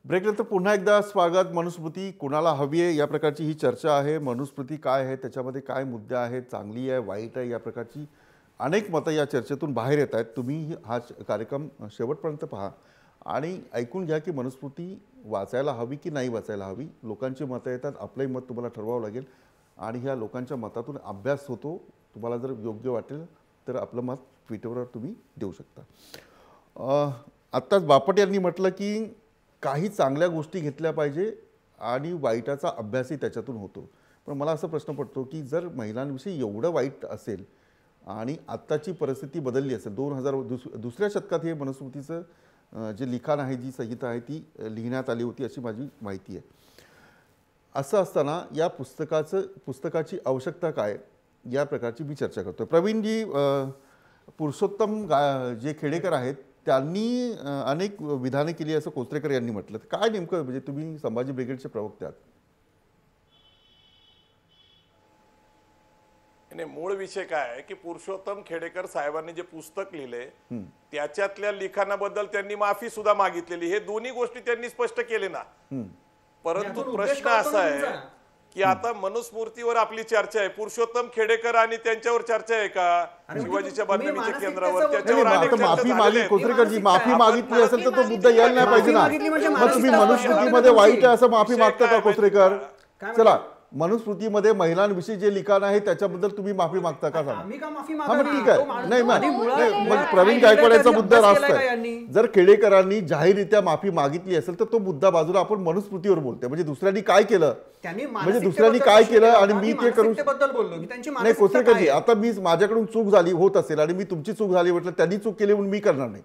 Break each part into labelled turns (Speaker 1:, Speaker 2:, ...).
Speaker 1: ब्रेकनंतर पुन्हा एकदा स्वागत. मनुस्मृती कोणाला हवी आहे या प्रकारची ही चर्चा आहे. मनुस्मृती काय आहे, त्याच्यामध्ये काय मुद्दे आहेत, चांगली आहे वाईट आहे, या प्रकारची अनेक मतं या चर्चेतून बाहेर येत आहेत. तुम्ही हा कार्यक्रम शेवटपर्यंत पहा आणि ऐकून घ्या की मनुस्मृती वाचायला हवी की नाही वाचायला हवी. लोकांची मतं येतात, आपलंही मत तुम्हाला ठरवावं लागेल आणि ह्या लोकांच्या मतातून अभ्यास होतो. तुम्हाला जर योग्य वाटेल तर आपलं मत ट्विटरवर तुम्ही देऊ शकता. आत्ताच बापट यांनी म्हटलं की काही चांगल्या गोष्टी घेतल्या पाहिजे आणि वाईटाचा अभ्यासही त्याच्यातून होतो. पण मला असा प्रश्न पडतो की जर महिलांविषयी एवढं वाईट असेल आणि आत्ताची परिस्थिती बदलली असेल, 2000 शतकात हे मनुस्मृतीचं जे लिखाण आहे, जी संहिता आहे ती लिहिण्यात आली होती अशी माझी माहिती आहे. असं असताना या पुस्तकाची आवश्यकता काय या प्रकारची मी चर्चा करतो. प्रवीणजी, पुरुषोत्तम जे खेडेकर आहेत त्यांनी अनेक विधाने केली असं कोचरेकर यांनी म्हटलं. काय नेमकं, म्हणजे तुम्ही संभाजी ब्रिगेडचे प्रवक्ते आहात.
Speaker 2: मूळ विषय काय आहे की पुरुषोत्तम खेडेकर साहेबांनी जे पुस्तक लिहिले त्याच्यातल्या लिखाणाबद्दल त्यांनी माफी सुद्धा मागितलेली. हे दोन्ही गोष्टी त्यांनी स्पष्ट केले ना. परंतु प्रश्न असा आहे की आता मनुस्मृतीवर आपली चर्चा आहे, पुरुषोत्तम खेडेकर आणि त्यांच्यावर चर्चा आहे का शिवाजीच्या बातमीच्या केंद्रावर?
Speaker 1: माफी मागितली कोचरेकरजी, माफी मागितली असेल तर तो मुद्दा यायला नाही पाहिजे ना. मग तुम्ही मनुस्मृतीमध्ये वाईट आहे असं माफी मागता का कोचरेकर? चला, मनुस्मृतीमध्ये महिलांविषयी जे लिखाण आहे त्याच्याबद्दल तुम्ही माफी मागता का? सांगा. मग ठीक आहे. नाही मग प्रवीण गायकवाडचा मुद्दा रास्त आहे. जर खेडेकरांनी जाहीररित्या माफी मागितली असेल तर तो मुद्दा बाजूला, आपण मनुस्मृतीवर बोलतोय. म्हणजे दुसऱ्यांनी काय केलं, म्हणजे दुसऱ्यांनी काय केलं आणि मी ते करू नाही. कोचरेकरजी, आता मी माझ्याकडून चूक झाली होत असेल आणि मी तुमची चूक झाली म्हटलं, त्यांनी चूक केली म्हणून मी करणार नाही.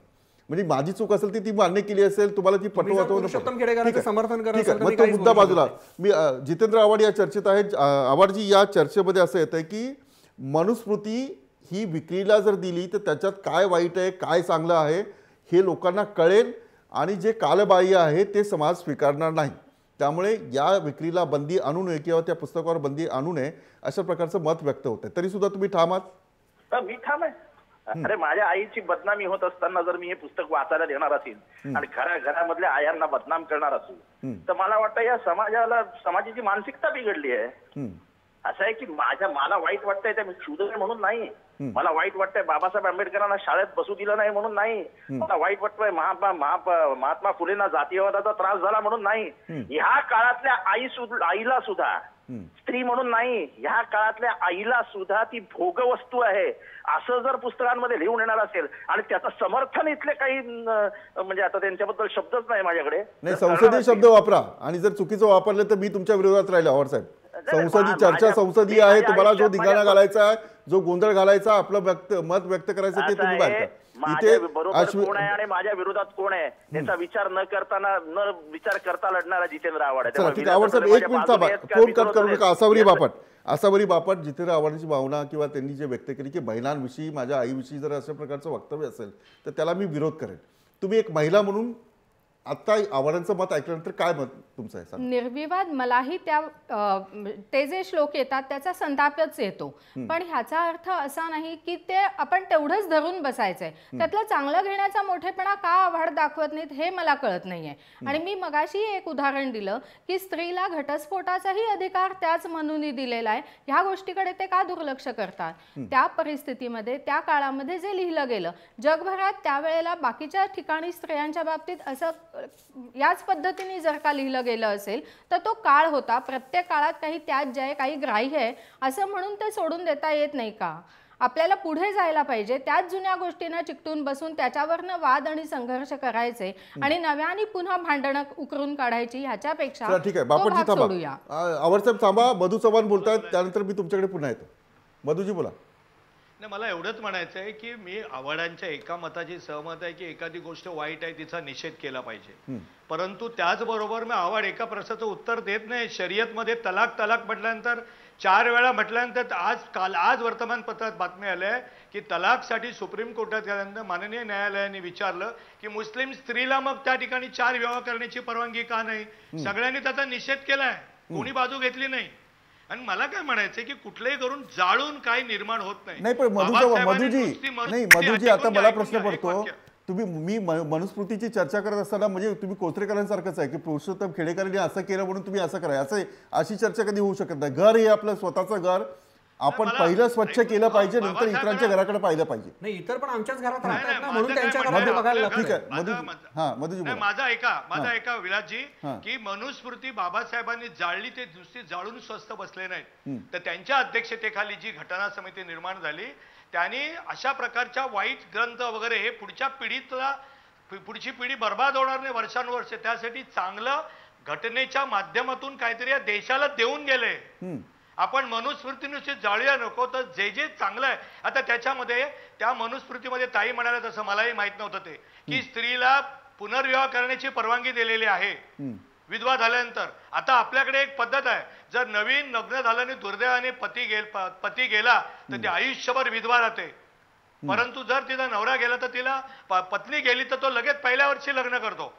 Speaker 1: म्हणजे माझी चूक असेल ती मान्य केली असेल, तुम्हाला ती पटवतो समर्थन करा. मग तो मुद्दा बाजूला. मी जितेंद्र आव्हाड या चर्चेत आहे. आव्हाडजी, या चर्चेमध्ये असं येत आहे की मनुस्मृती ही विक्रीला जर दिली तर त्याच्यात काय वाईट आहे काय चांगलं आहे हे लोकांना कळेल आणि जे कालबाह्य आहे ते समाज स्वीकारणार नाही. त्यामुळे या विक्रीला बंदी आणू नये किंवा त्या पुस्तकावर बंदी आणू नये अशा प्रकारचं मत व्यक्त होत आहे. तरी सुद्धा तुम्ही ठाम आहात?
Speaker 3: मी ठाम आहे. अरे, माझ्या आईची बदनामी होत असताना जर मी हे पुस्तक वाचायला देणार असेल आणि घरामधल्या आयांना बदनाम करणार असेल तर मला वाटतं या समाजाची मानसिकता बिघडली आहे. असं आहे की मला वाईट वाटतंय त्या शूद्र म्हणून नाही, मला वाईट वाटतंय बाबासाहेब आंबेडकरांना शाळेत बसू दिलं नाही म्हणून नाही, मला वाईट वाटतंय महात्मा फुलेंना जातीयवादाचा त्रास झाला म्हणून नाही. ह्या काळातल्या आईला सुद्धा, स्त्री म्हणून नाही, ह्या काळातल्या आईला सुद्धा ती भोगवस्तू आहे असं जर पुस्तकांमध्ये लिहून येणार असेल आणि त्याचं समर्थन इथले काही म्हणजे आता त्यांच्याबद्दल शब्दच नाही माझ्याकडे.
Speaker 1: नाही, संसदीय शब्द वापरा आणि जर चुकीचं वापरलं तर मी तुमच्या विरोधात राहिलो. आव्हाड साहेब, संसदीय चर्चा संसदीय आहे. तुम्हाला जो धिंगाणा घालायचा आहे, जो गोंधळ घालायचा, आपलं मत व्यक्त करायचं ते तुम्ही बाहेर करा.
Speaker 3: इथे बरोबर कोण आहे आणि माझ्या विरोधात कोण आहे याचा विचार न विचार करता लढणारा जितेंद्र आव्हाड आहे.
Speaker 1: ठीक आहे. आव्हाड साहेब, एक मिनिट फोन कट करू नका. आसावरी बापट जितेंद्र आव्हाडांची भावना किंवा त्यांनी जे व्यक्त केली की महिलांविषयी, माझ्या आईविषयी जर अशा प्रकारचं वक्तव्य असेल तर त्याला मी विरोध करेन. तुम्ही एक महिला म्हणून आता आव्हाडांचं मत ऐकल्यानंतर काय मत तुमचं आहे?
Speaker 4: निर्विवाद मलाही ते जे श्लोक येतात त्याचा संतापच येतो. पण ह्याचा अर्थ असा नाही की ते आपण तेवढंच धरून बसायचंय. त्यातलं चांगलं घेण्याचा मोठेपणा का आव्हाड दाखवत नाहीत हे मला कळत नाहीये. आणि मी मगाशी एक उदाहरण दिलं की स्त्रीला घटस्फोटाचाही अधिकार त्याच म्हणून दिलेला आहे. ह्या गोष्टीकडे ते का दुर्लक्ष करतात? त्या परिस्थितीमध्ये, त्या काळामध्ये जे लिहिलं गेलं, जगभरात त्यावेळेला बाकीच्या ठिकाणी स्त्रियांच्या बाबतीत असं याच पद्धतीने जर का लिहिलं गेलं असेल तर तो काळ होता. प्रत्येक काळात काही त्याच आहे, काही ग्राह्य आहे असं म्हणून ते सोडून देता येत नाही का? आपल्याला पुढे जायला पाहिजे. त्याच जुन्या गोष्टींना चिकटून बसून त्याच्यावरनं वाद आणि संघर्ष करायचे आणि नव्याने पुन्हा भांडणं उकरून काढायची ह्याच्यापेक्षा
Speaker 1: ठीक आहे. बापटजी थांबा, आव्हाड साहेब थांबा. मधू चव्हाण बोलतात, त्यानंतर मी तुमच्याकडे पुन्हा येतो. मधूजी बोला.
Speaker 5: नाही, मला एवढंच म्हणायचं आहे की मी आव्हाडांच्या एका मताची सहमत आहे की एखादी गोष्ट वाईट आहे तिचा निषेध केला पाहिजे. परंतु त्याचबरोबर मी आव्हाड एका प्रश्नाचं उत्तर देत नाही. शर्यतमध्ये तलाक म्हटल्यानंतर 4 वेळा म्हटल्यानंतर आज वर्तमानपत्रात बातमी आली आहे की तलाकसाठी सुप्रीम कोर्टात गेल्यानंतर माननीय न्यायालयाने विचारलं की मुस्लिम स्त्रीला मग त्या ठिकाणी 4 विवाह करण्याची परवानगी का नाही? सगळ्यांनी त्याचा निषेध केलाय, कोणी बाजू घेतली नाही. आणि मला काय म्हणायचंय की कुठलेही करून जाळून काही निर्माण होत नाही.
Speaker 1: पण मधुजी, आता मला प्रश्न पडतो तुम्ही मी मनुस्मृतीची चर्चा करत असताना म्हणजे तुम्ही कोचरेकरांसारखंच आहे की पुरुषोत्तम खेडेकरांनी असं केलं म्हणून तुम्ही असं करा, असं अशी चर्चा कधी होऊ शकत नाही. घर हे आपलं स्वतःचं घर, आपण पहिलं स्वच्छ केलं पाहिजे, नंतर इतरांच्या घराकडे पाहिलं पाहिजे.
Speaker 6: नाही, इतर पण आमच्याच घरात राहतात ना,
Speaker 5: माझं
Speaker 6: म्हणून
Speaker 5: काय
Speaker 6: त्यांच्या
Speaker 5: म्हणणं
Speaker 6: घरात
Speaker 5: आहे,
Speaker 6: बघायला
Speaker 5: आपलं
Speaker 1: ठीक
Speaker 6: लागतं.
Speaker 1: आहे हा मधुजी
Speaker 5: नाही,
Speaker 1: बोला.
Speaker 5: माझा ऐका विलासजी, की मनुस्मृती बाबासाहेबांनी जाळली ते नुसती जाळून स्वस्थ बसले नाहीत, तर त्यांच्या अध्यक्षतेखाली जी घटना समिती निर्माण झाली त्यांनी अशा प्रकारच्या वाईट ग्रंथ वगैरे हे पुढची पिढी बर्बाद होणार नाही वर्षानुवर्ष, त्यासाठी चांगलं घटनेच्या माध्यमातून काहीतरी या देशाला देऊन गेले. आपण मनुस्मृतीनुसार जाळूया नको, तर जे जे चांगलं आहे आता त्याच्यामध्ये त्या मनुस्मृतीमध्ये ताई म्हणाल्या तसं मलाही माहित नव्हतं ते, की स्त्रीला पुनर्विवाह करण्याची परवानगी दिलेली आहे विधवा झाल्यानंतर. आता आपल्याकडे एक पद्धत आहे, जर नवीन लग्न झाल्याने दुर्दैवाने पती गेला तर ती आयुष्यभर विधवा राहते, परंतु जर तिचा नवरा गेला तर तिला पत्नी गेली तर तो लगेच पहिल्या वर्षी लग्न करतो.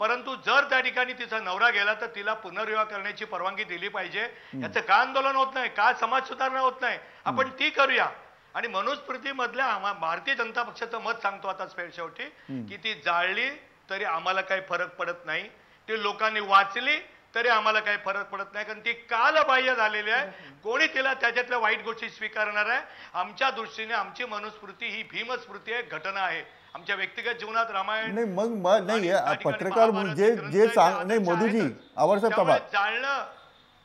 Speaker 5: परंतु जर त्या ठिकाणी तिचा नवरा गेला तर तिला पुनर्विवाह करण्याची परवानगी दिली पाहिजे. याचं का आंदोलन होत नाही, का समाज सुधारणा होत नाही, आपण ती करूया. आणि मनुस्मृतीमधल्या भारतीय जनता पक्षाचं मत सांगतो आता शेवटी, की ती जाळली तरी आम्हाला काही फरक पडत नाही, ती लोकांनी वाचली तरी आम्हाला काही फरक पडत नाही, कारण ती कालबाह्य झालेली आहे. कोणी तिला त्याच्यातल्या वाईट गोष्टी स्वीकारणार आहे? आमच्या दृष्टीने आमची मनुस्मृती ही भीमस्मृती आहे, घटना आहे. आमच्या व्यक्तिगत जीवनात रामायण
Speaker 1: नाही मग नाही पत्रकार जे सांग नाही मधुजी आवडसाहेब तबा
Speaker 5: जाळणं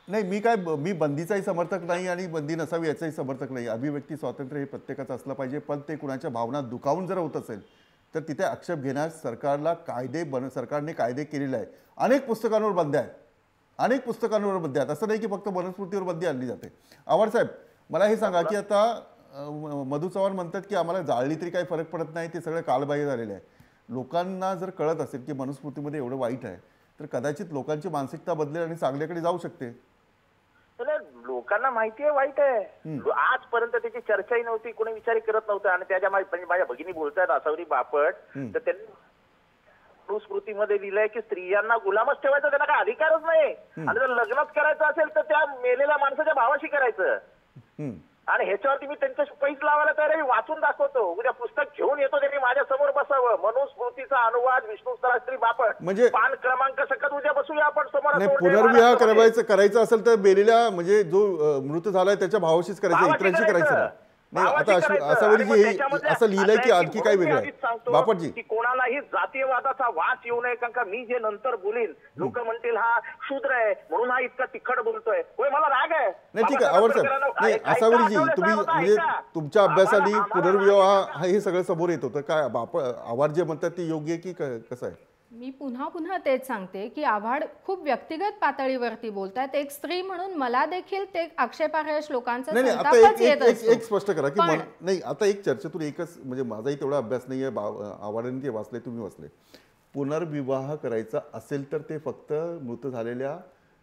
Speaker 1: नाही, मी बंदीचाही समर्थक नाही आणि बंदी नसावी याचाही समर्थक नाही. अभिव्यक्ती स्वातंत्र्य हे प्रत्येकाचं असलं पाहिजे, पण ते कुणाच्या भावना दुखावून जर होत असेल तर तिथे आक्षेप घेण्यास सरकारने कायदे केलेले आहेत. अनेक पुस्तकांवर बंदी आहेत, असं नाही की फक्त मनुस्मृतीवर बंदी आणली जाते. आवडसाहेब मला हे सांगा की आता मधु चव्हाण म्हणतात की आम्हाला जाळली तरी काही फरक पडत नाही, ते सगळं कालबाह्य झालेलं आहे. लोकांना जर कळत असेल की मनुस्मृतीमध्ये एवढं वाईट आहे तर कदाचित लोकांची मानसिकता बदलेल आणि चांगल्याकडे जाऊ शकते.
Speaker 3: लोकांना माहिती आहे वाईट आहे, आजपर्यंत त्याची चर्चाही नव्हती, कोणी विचारही करत नव्हतं. आणि त्याच्या माझ्या भगिनी बोलतायत आसावरी बापट, तर त्यांनी मनुस्मृतीमध्ये लिहिलंय की स्त्रियांना गुलामच ठेवायचा, त्यांना काय अधिकारच नाही. आणि जर लग्नच करायचं असेल तर त्या मेलेल्या माणसाच्या भावाशी करायचं. आणि ह्याच्यावरती मी त्यांच्या पैसे लावायला तयार आहे, वाचून दाखवतो. उद्या पुस्तक घेऊन येतो, त्यांनी माझ्या समोर बसावं. मनुस्मृतीचा अनुवाद विष्णू सहस्त्री बापट,
Speaker 1: म्हणजे
Speaker 3: पान क्रमांक सकट उद्या बसूया आपण समोर.
Speaker 1: पुनर्विवाह करायचं असेल तर मेलेल्या म्हणजे जो मृत झालाय त्याच्या भावाशीच करायचं, इतरांशी करायचं नाही. आता आसावरीजी असं लिहिलंय की आणखी काय वेगळं आहे बापटजी,
Speaker 3: की कोणालाही जातीयवादाचा वास येऊ नये, कारण का मी जे नंतर बोलीन लोक म्हणतील हा शूद्र आहे म्हणून हा इतका तिखट बोलतोय. होय, मला राग आहे.
Speaker 1: नाही ठीक आहे आवडसाहेब. नाही आसावरीजी तुम्ही म्हणजे तुमच्या अभ्यासाने पुनर्विवाह हे सगळं समोर येत होतं काय? आव्हाड जे म्हणतात ते योग्य आहे की कसं आहे?
Speaker 4: मी पुन्हा तेच सांगते की आव्हाड खूप व्यक्तिगत पातळीवरती बोलतात. एक स्त्री म्हणून मला देखील ते आक्षेपार्ह श्लोकांचा संतापच येत असतो.
Speaker 1: एक स्पष्ट करा की नाही आता एक चर्चेतून एकच म्हणजे माझाही तेवढा अभ्यास नाही आहे, आव्हाडांनी ते वाचले तुम्ही वाचले. पुनर्विवाह करायचा असेल तर ते फक्त मृत झालेल्या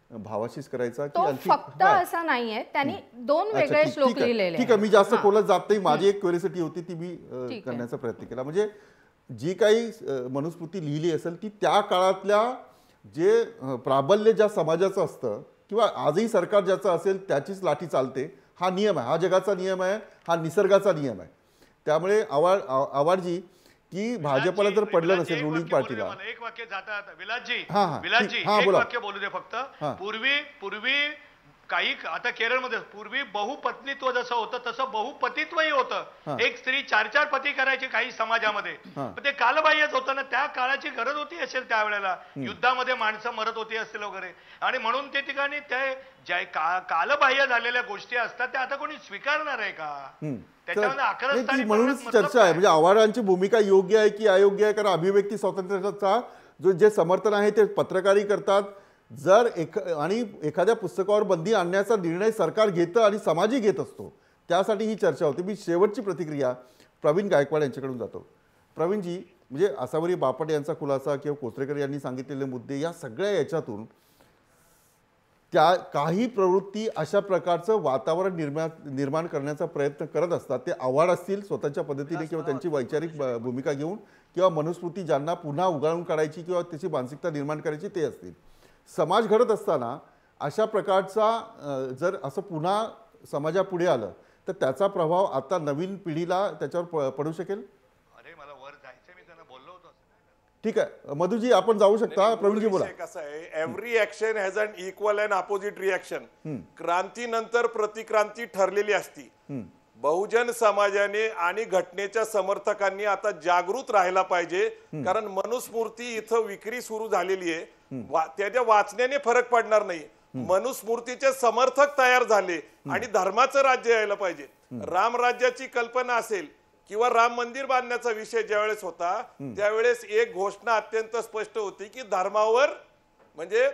Speaker 1: भावाशीच करायचा की
Speaker 4: आणखी फक्त असा नाहीये, त्यांनी दोन वेगळे श्लोक लिहिलेले.
Speaker 1: ठीक आहे, मी जास्त खोलात जात नाही. माझी एक क्युरिओसिटी होती ती मी करण्याचा प्रयत्न केला. म्हणजे जी काही मनुस्मृती लिहिली असेल ती त्या काळातल्या जे प्राबल्य ज्या समाजाचं असतं किंवा आजही सरकार ज्याचं असेल त्याचीच लाठी चालते, हा नियम आहे, हा जगाचा नियम आहे, हा निसर्गाचा नियम आहे. त्यामुळे आव्हाडजी की भाजपला जर पडलं नसेल रुलिंग पार्टीला.
Speaker 5: एक वाक्य जातात विलासजी,
Speaker 1: एक
Speaker 5: वाक्य बोलू दे फक्त. पूर्वी काही आता केरळमध्ये पूर्वी बहुपत्नीत्व जसं होतं तसं बहुपतित्वही होतं. एक स्त्री 4 पती करायची काही समाजामध्ये, पण ते कालबाह्यच होतं ना. त्या काळाची गरज होती असेल त्यावेळेला, युद्धामध्ये माणसं मरत होती असेल वगैरे, आणि म्हणून ते ठिकाणी ते कालबाह्य झालेल्या गोष्टी असतात त्या आता कोणी स्वीकारणार आहे का? त्याच्यामध्ये
Speaker 1: म्हणूनच चर्चा आहे. म्हणजे आव्हाडांची भूमिका योग्य आहे की अयोग्य आहे? कारण अभिव्यक्ती स्वातंत्र्याचा जे समर्थन आहे ते पत्रकारही करतात. जर आणि एखाद्या पुस्तकावर बंदी आणण्याचा निर्णय सरकार घेतं आणि समाजही घेत असतो, त्यासाठी ही चर्चा होती. मी शेवटची प्रतिक्रिया प्रवीण गायकवाड यांच्याकडून जातो. प्रवीणजी, म्हणजे आसावरी बापट यांचा खुलासा किंवा कोचरेकर यांनी सांगितलेले मुद्दे या सगळ्या याच्यातून त्या काही प्रवृत्ती अशा प्रकारचं वातावरण निर्माण करण्याचा प्रयत्न करत असतात. ते आव्हाड असतील स्वतःच्या पद्धतीने किंवा त्यांची वैचारिक भूमिका घेऊन, किंवा मनुस्मृती ज्यांना पुन्हा उगाळून काढायची किंवा त्याची मानसिकता निर्माण करायची ते असतील. समाज घडत असताना अशा प्रकारचा जर असं पुन्हा समाजापुढे आलं तर त्याचा प्रभाव आता नवीन पिढीला त्याच्यावर पडू शकेल.
Speaker 5: अरे मला वर जायचं, मी त्यांना बोललो
Speaker 1: ठीक आहे मधुजी आपण जाऊ शकता. प्रवीणजी बोला.
Speaker 2: कसं आहे, every action has an equal and opposite reaction. क्रांतीनंतर प्रतिक्रांती ठरलेली असती. बहुजन समाजाने आणि घटनेच्या समर्थकांनी आता जागृत राहायला पाहिजे, कारण मनुस्मृती इथं विक्री सुरू झालेली आहे. त्याच्या वाचण्याने फरक पडणार नाही. मनुस्मृतीचे समर्थक तयार झाले आणि धर्माचं राज्य यायला पाहिजे. रामराज्याची कल्पना असेल किंवा राम मंदिर बांधण्याचा विषय ज्यावेळेस होता त्यावेळेस एक घोषणा अत्यंत स्पष्ट होती की धर्मावर म्हणजे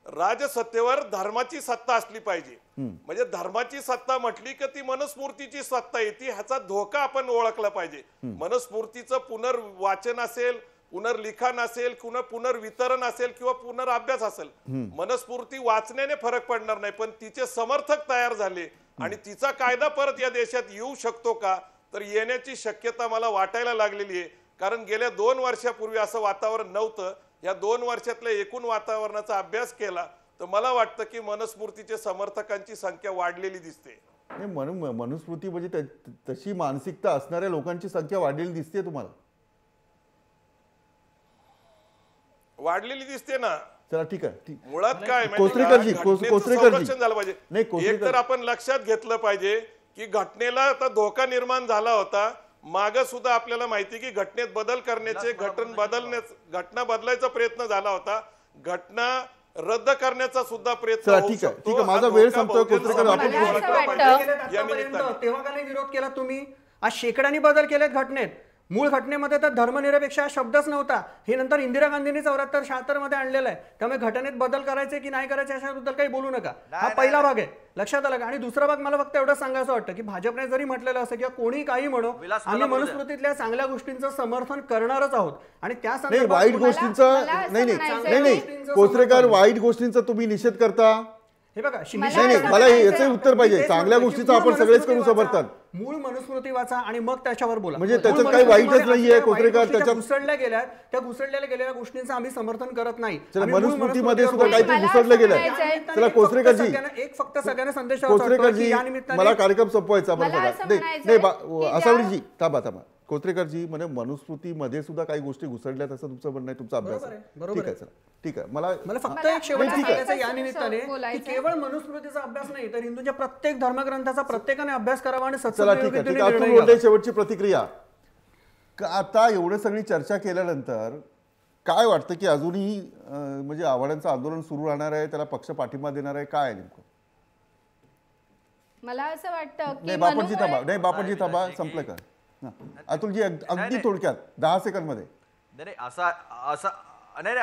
Speaker 2: राजसत्तेवर धर्माची सत्ता असली पाहिजे. म्हणजे धर्माची सत्ता म्हटली की ती मनुस्मृतीची सत्ता येते, ह्याचा धोका आपण ओळखला पाहिजे. मनुस्मृतीचं पुनर्वाचन असेल, पुनर्लिखाण असेल, पुनर्वितरण असेल किंवा पुनर्अभ्यास असेल, मनुस्मृती वाचण्याने फरक पडणार नाही. पण तिचे समर्थक तयार झाले आणि तिचा कायदा परत या देशात येऊ शकतो का, तर येण्याची शक्यता मला वाटायला लागलेली आहे. कारण गेल्या 2 वर्षापूर्वी असं वातावरण नव्हतं. या 2 वर्षातल्या एकूण वातावरणाचा अभ्यास केला तर मला वाटतं की मनुस्मृतीच्या समर्थकांची संख्या वाढलेली दिसते.
Speaker 1: मनुस्मृती म्हणजे तशी मानसिकता असणाऱ्या लोकांची संख्या वाढलेली दिसते तुम्हाला?
Speaker 2: वाढलेली दिसते ना.
Speaker 1: चला ठीक आहे.
Speaker 2: मुळात काय
Speaker 1: कोसरेकरजी
Speaker 2: संरक्षण झालं पाहिजे. एक तर आपण लक्षात घेतलं पाहिजे की घटनेला आता धोका निर्माण झाला होता. माग सुद्धा आपल्याला माहिती की घटनेत बदल करण्याचे घटना बदलायचा प्रयत्न झाला होता. घटना रद्द करण्याचा सुद्धा प्रयत्न होऊ शकतो.
Speaker 1: ठीक आहे माझा वेळ संपतोय. कोसरेकर आपण
Speaker 6: तेव्हा का नाही विरोध केला तुम्ही? आज शेकड्यांनी बदल केलेत घटनेत. मूळ घटनेमध्ये तर धर्मनिरपेक्ष हा शब्दच नव्हता. हे नंतर इंदिरा गांधींनी 74-76 मध्ये आणलेलं आहे. त्यामुळे घटनेत बदल करायचे की नाही करायचे याच्याबद्दल काही बोलू नका. हा पहिला भाग आहे, लक्षात आला का? आणि दुसरा भाग मला फक्त एवढं सांगायचं वाटतं की भाजपने जरी म्हटलेलं असं किंवा कोणी काही म्हणो, आम्ही मनुस्मृतीतल्या चांगल्या गोष्टींचं समर्थन करणारच आहोत. आणि त्या
Speaker 1: वाईट गोष्टींचं नाही कोसरेकर, वाईट गोष्टींचा तुम्ही निषेध करता.
Speaker 6: हे बघा,
Speaker 1: नाही मला याचं उत्तर पाहिजे. चांगल्या गोष्टीचं आपण सगळेच करू समर्थन.
Speaker 6: मूळ मनुस्मृती वाचा आणि मग त्याच्यावर बोला.
Speaker 1: म्हणजे त्याच्यात काही वाईटच नाहीये कोसरेकर. त्याच्यात
Speaker 6: घुसडल्या गेलेल्या गोष्टींचं आम्ही समर्थन करत नाही.
Speaker 1: मनुस्मृतीमध्ये सुद्धा काहीतरी घुसडलं गेलंय. चला कोसरेकरजी,
Speaker 6: एक फक्त सगळ्यांना संदेश
Speaker 1: कोसरेकरजी मला कार्यक्रम संपवायचा. नाही असावरीजी थांबा. कोत्रेकरजी म्हणजे मनुस्मृतीमध्ये सुद्धा काही गोष्टी घुसडल्यात असं तुमचं म्हणणं आहे, तुमचा अभ्यास आहे. ठीक आहे, चला ठीक आहे. मला
Speaker 6: फक्त एक शेवटचं सांगायचं या निमित्ताने की केवळ मनुस्मृतीचा अभ्यास नाही तर हिंदूच्या प्रत्येक धर्मग्रंथाचा प्रत्येकाने अभ्यास करावा आणि
Speaker 1: शेवटची प्रतिक्रिया. आता एवढं सगळी चर्चा केल्यानंतर काय वाटतं की अजूनही म्हणजे आव्हाडांचं आंदोलन सुरू राहणार आहे, त्याला पक्ष पाठिंबा देणार आहे, काय आहे नेमकं?
Speaker 4: मला असं वाटतं की
Speaker 1: बापटजी थांबा संपलं का? अतुलजी अगदी थोडक्यात 10 सेकंद मध्ये.
Speaker 7: नाही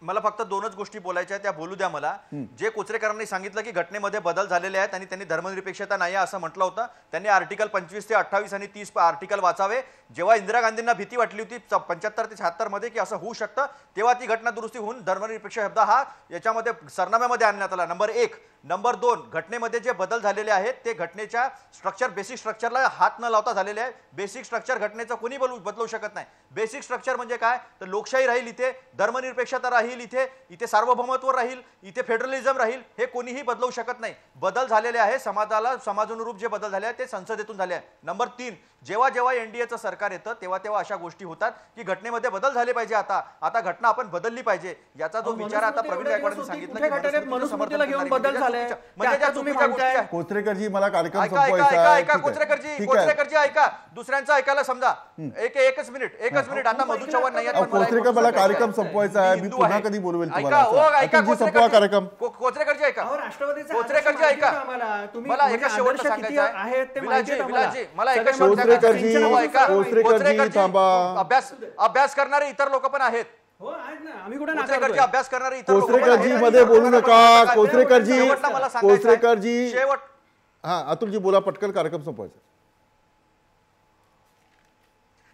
Speaker 7: मला फक्त 2च गोष्टी बोलायच्या त्या बोलू द्या मला. जे कोचरेकरांनी सांगितलं की घटनेमध्ये बदल झालेले आहेत आणि त्यांनी धर्मनिरपेक्षता नाही असं म्हटलं होतं, त्यांनी आर्टिकल 25 ते 28 आणि 30 आर्टिकल वाचावे. जेव्हा इंदिरा गांधींना भीती वाटली होती 75 ते 76 मध्ये की असं होऊ शकतं, तेव्हा ती घटना दुरुस्ती होऊन धर्मनिरपेक्ष शब्द हा याच्यामध्ये सरनाम्यामध्ये आणण्यात आला. नंबर 1. नंबर 2, घटनेमध्ये जे बदल झालेले आहेत ते घटनेच्या बेसिक स्ट्रक्चरला हात न लावता झालेले आहे. बेसिक स्ट्रक्चर घटनेचं कोणी बदलू शकत नाही. बेसिक स्ट्रक्चर म्हणजे काय तर लोकशाही राहील इथे, धर्मनिरपेक्षता राहील इथे सार्वभौमत्व राहील, इथे फेडरलिझम राहील, हे कोणीही बदलू शकत नाही. बदल झालेले आहे, समाजानुरूप जे बदल झाले आहेत ते संसदेतून झाले आहे. नंबर 3, जेव्हा एनडीएचं सरकार येतं तेव्हा अशा गोष्टी होतात की घटनेमध्ये बदल झाले पाहिजे. आता घटना आपण बदलली पाहिजे याचा जो विचार आता प्रवीण गायकवाडांनी सांगितलं
Speaker 6: मनुस्मृतीला घेऊन बदल झाले.
Speaker 1: कोचरेकरजी मला कार्यक्रम
Speaker 7: ऐका कोचरेकरजी ऐका, दुसऱ्यांचं ऐकायला समजा. एकच मिनिट आता मधु चव्हाण नाही आहेत.
Speaker 1: कोचरेकर मला कार्यक्रम संपवायचा आहे, मी पुन्हा कधी बोलवेल तुम्हाला. कार्यक्रम
Speaker 7: कोचरेकरजी ऐका, कोचरेकरजी ऐका, मला एका शेवटचं सांगायचं आहे. मला एका
Speaker 1: कोचरेकरजी थांबा.
Speaker 7: अभ्यास करणारे इतर लोक पण आहेत. अभ्यास करणारे इतर
Speaker 1: कोचरेकरजी मध्ये बोलू नका. कोचरेकरजी
Speaker 7: शेवट.
Speaker 1: हा अतुलजी बोला पटकन, कार्यक्रम संपवायचा.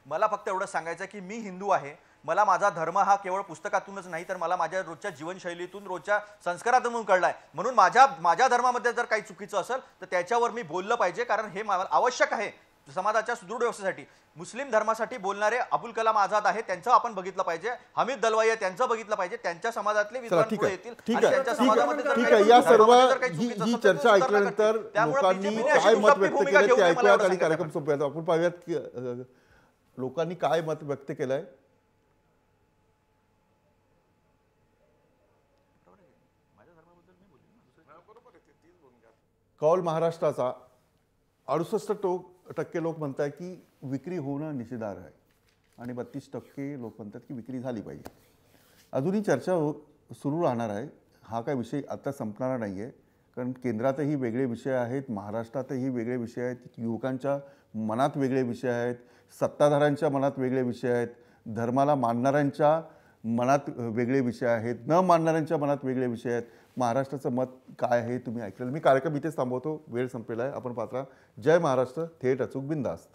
Speaker 7: मला फक्त एवढं सांगायचं की मी हिंदू आहे. मला माझा धर्म हा केवळ पुस्तकातूनच नाही तर मला माझ्या रोजच्या जीवनशैलीतून, रोजच्या संस्कारातून कळलाय. म्हणून माझ्या धर्मामध्ये जर काही चुकीचं असेल तर त्याच्यावर मी बोललं पाहिजे, कारण हे मला आवश्यक आहे समाजाच्या सुदृढ व्यवस्थेसाठी. मुस्लिम धर्मासाठी बोलणारे अबुल कलाम आझाद आहे, त्यांचं आपण बघितलं पाहिजे. हमीद दलवाई आहे, त्यांचं बघितलं पाहिजे. त्यांच्या समाजातले विद्वान पुढे येतील.
Speaker 1: ठीक आहे. या सर्व ही चर्चा ऐकल्यानंतर लोकांनी काय मत व्यक्त केलं ते ऐकूयात आणि कार्यक्रम संपवूयात. आपण पाहूयात की लोकांनी काय मत व्यक्त केलंय. कौल महाराष्ट्राचा 68% लोक म्हणतात की विक्री होणं निषेधार्ह आहे आणि 32% लोक म्हणतात की विक्री झाली पाहिजे. अजूनही चर्चा सुरू राहणार आहे. हा काय विषय आता संपणारा नाही आहे, कारण केंद्रातही वेगळे विषय आहेत, महाराष्ट्रातही वेगळे विषय आहेत, युवकांच्या मनात वेगळे विषय आहेत, सत्ताधाऱ्यांच्या मनात वेगळे विषय आहेत, धर्माला मानणाऱ्यांच्या मनात वेगळे विषय आहेत, न मानणाऱ्यांच्या मनात वेगळे विषय आहेत. महाराष्ट्राचं मत काय आहे तुम्ही ऐकलेलं. मी कार्यक्रम इथेच थांबवतो, वेळ संपलेला आहे. आपण पाहता जय महाराष्ट्र, थेट अचूक बिनधास्त.